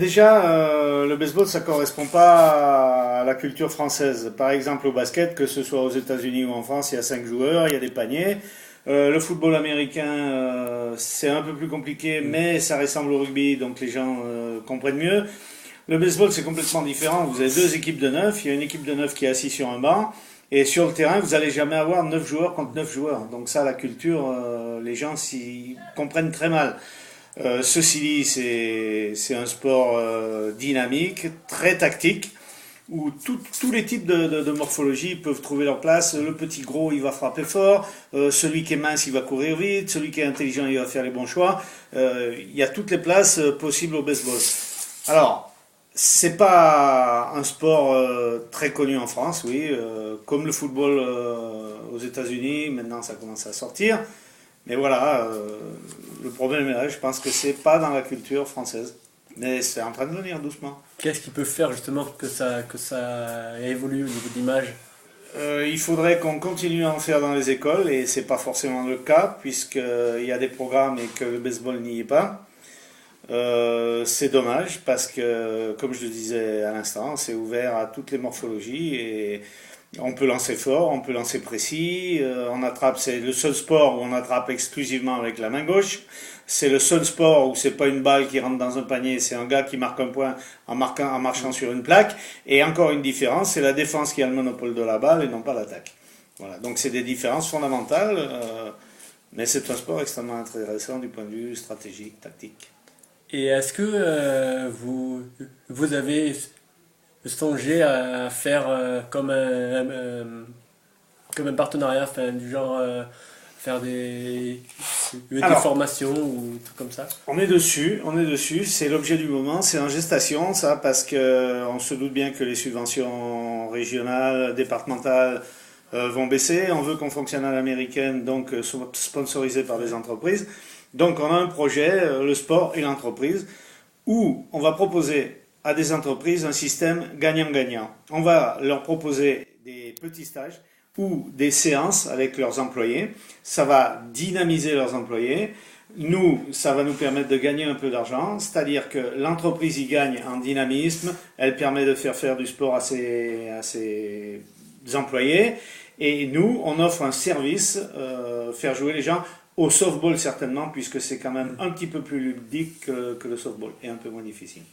Déjà, le baseball, ça correspond pas à la culture française. Par exemple, au basket, que ce soit aux États-Unis ou en France, il y a 5 joueurs, il y a des paniers. Le football américain, c'est un peu plus compliqué, mais ça ressemble au rugby, donc les gens comprennent mieux. Le baseball, c'est complètement différent. Vous avez deux équipes de 9. Il y a une équipe de 9 qui est assise sur un banc. Et sur le terrain, vous n'allez jamais avoir 9 joueurs contre 9 joueurs. Donc ça, la culture, les gens s'y comprennent très mal. Ceci dit, c'est un sport dynamique, très tactique, où tous les types de morphologie peuvent trouver leur place. Le petit gros, il va frapper fort. Celui qui est mince, il va courir vite. Celui qui est intelligent, il va faire les bons choix. Il y a toutes les places possibles au baseball. Alors, c'est pas un sport très connu en France, oui, comme le football aux États-Unis. Maintenant, ça commence à sortir. Mais voilà, le problème est là. Je pense que c'est pas dans la culture française. Mais c'est en train de venir doucement. Qu'est-ce qui peut faire justement que ça évolue au niveau de l'image? Il faudrait qu'on continue à en faire dans les écoles et c'est pas forcément le cas puisqu'il y a des programmes et que le baseball n'y est pas. C'est dommage parce que, comme je le disais à l'instant, c'est ouvert à toutes les morphologies et on peut lancer fort, on peut lancer précis. On attrape, c'est le seul sport où on attrape exclusivement avec la main gauche. C'est le seul sport où c'est pas une balle qui rentre dans un panier, c'est un gars qui marque un point en marchant sur une plaque. Et encore une différence, c'est la défense qui a le monopole de la balle et non pas l'attaque. Voilà, donc c'est des différences fondamentales, mais c'est un sport extrêmement intéressant du point de vue stratégique, tactique. Et est-ce que vous avez songé à faire comme un partenariat, enfin, du genre faire des Alors, formations ou tout comme ça? on est dessus, c'est l'objet du moment, c'est en gestation ça, parce que on se doute bien que les subventions régionales, départementales vont baisser, on veut qu'on fonctionne à l'américaine, donc sponsorisé par les entreprises. Donc on a un projet, le sport et l'entreprise, où on va proposer à des entreprises un système gagnant-gagnant. On va leur proposer des petits stages ou des séances avec leurs employés. Ça va dynamiser leurs employés. Nous, ça va nous permettre de gagner un peu d'argent, c'est-à-dire que l'entreprise y gagne en dynamisme, elle permet de faire du sport à ses employés, et nous, on offre un service, faire jouer les gens au softball certainement, puisque c'est quand même un petit peu plus ludique que le softball et un peu moins difficile.